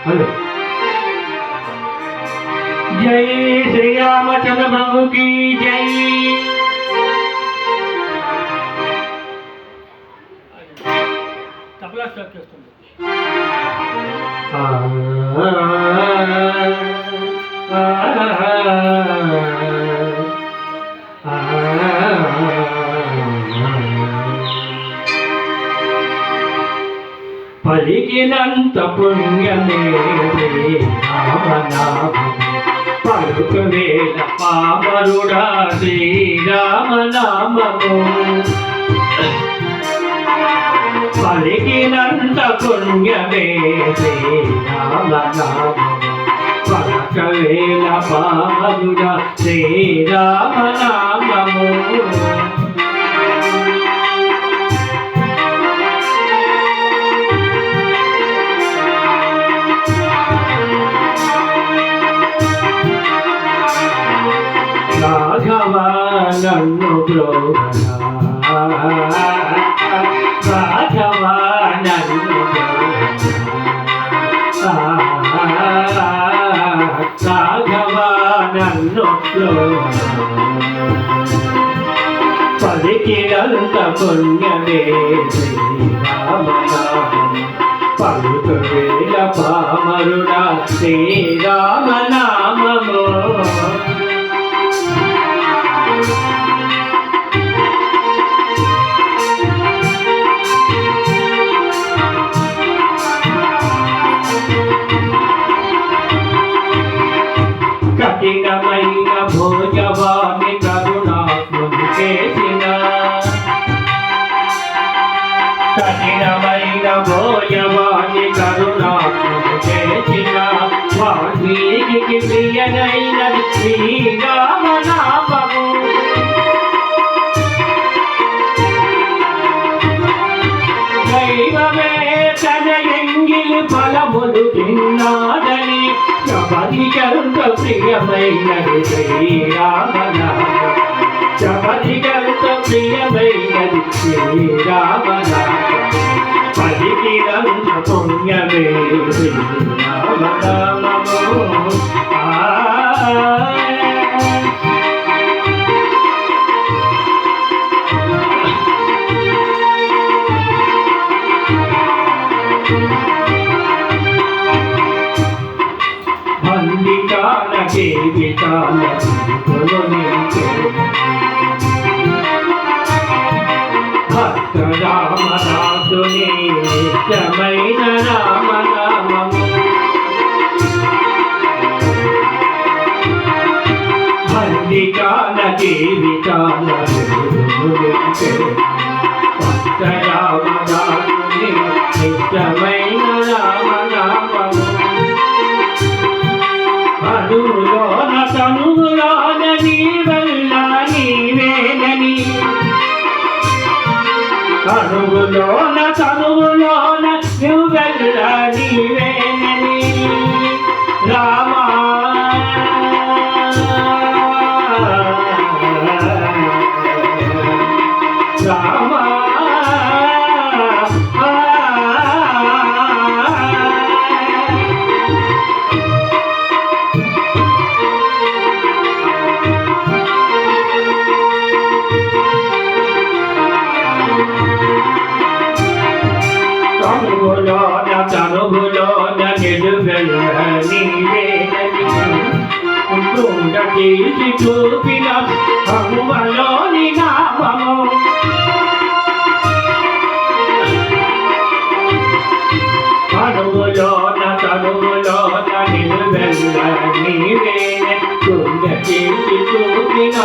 Hello. జై శ్రీరామచంద్ర ప్రభుకి జై. తబలా స్టార్ట్ చేస్తుంది. పలికినంత పుణ్యమే శ్రీరామనామము, పలుకువేల పామరుడా శ్రీరామనామము. పలికినంత పుణ్యమే శ్రీరామనామము, పలకవేల పామరుడా శ్రీరామనామము. రాఘవ నన్ను బ్రోవరా, రాఘవ నన్ను బ్రోవరా, రాఘవ నన్ను బ్రోవరా. పలికినంత పుణ్యమే శ్రీరామనామము, పలుకువేల పామరుడా శ్రీరామనామము. కఠినమైన భోజవాన్ని కరుణాత్ముడు చేసిన, కఠినమైన భోజవాన్ని కరుణాత్ముడు చేసిన, వాల్మీకి ప్రియనైన శ్రీరామనామము. దైవమే తన ఎంగిలి ఫలములు తిన్నాడని, శబరికంత ప్రియమైనది శ్రీరామనామము, శబరికంత ప్రియమైనది శ్రీరామనామము. పలికినంత పుణ్యమే శ్రీరామనామము. బందికాల జీవితాల భక్త రామదాసుని నిత్యమైన రామనామము. బందికాల జీవితాల భక్త రామదాసుని నిత్యమైన రామనామము. అడుగులోన తనువులోన నీవల్ల నీవేనని, అడుగులోన తనువులోన నువ్వెల్ల నీవేనని. రామా రామా తనువులోన నిలువెల్ల నీవేనని, కుండ తీసి చూపిన హనుమలోని నామము. తనువులోన తనువులోన నిలువెల్ల నీవేనని, కుండ తీసి చూపిన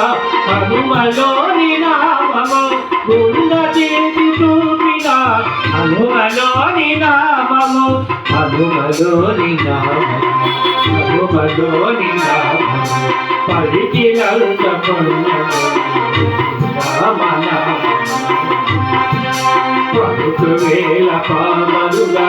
హనుమలోని నామము. కుండ తీసి చూపిన హనుమలోని నామము, హనుమలోని నామము, హనుమలోని నామము. పలికినంత పుణ్యమే రామనామము, పలుకువేల పామరుడా.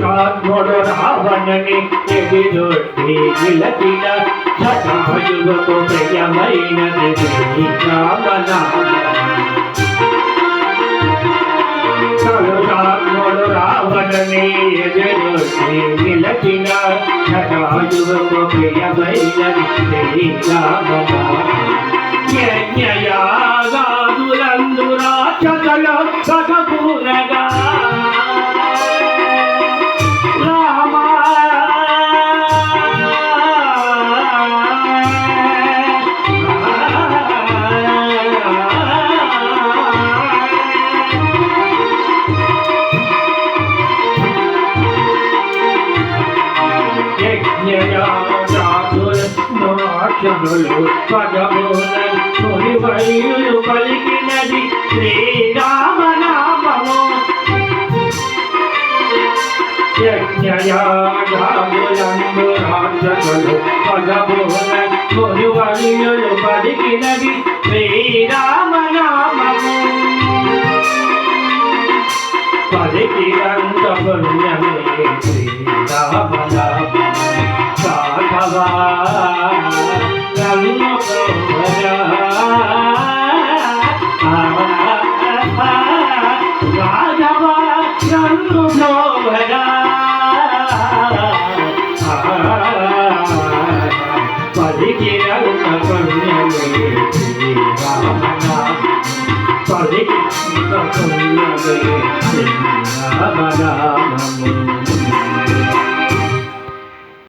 కలుషాత్ముడు రావణని ఎదిరొట్టి నిలచిన జటాయువుకు ప్రియమైనది శ్రీరామనామం. కలుషాత్ముడు రావణని ఎదిరొట్టి నిలచిన జటాయువుకు ప్రియమైనది శ్రీరామనామం. యజ్ఞయాగాదులందు రాక్షసులు సగపూనగా రామా రాక్షసులు పగములు పలికినది శ్రీరామనామము. యజ్ఞయాగాదులందు రాక్షసులు పగములు పలికినది శ్రీరామనామము. పలికినంత పుణ్యమే శ్రీరామనామము. రాఘవా నన్ను ప్రోభజా రాఘవా నన్ను ప్రోభజా పలికినంత పుణ్యమే శ్రీరామనామము. పలికినంత పుణ్యమే శ్రీరామనామము.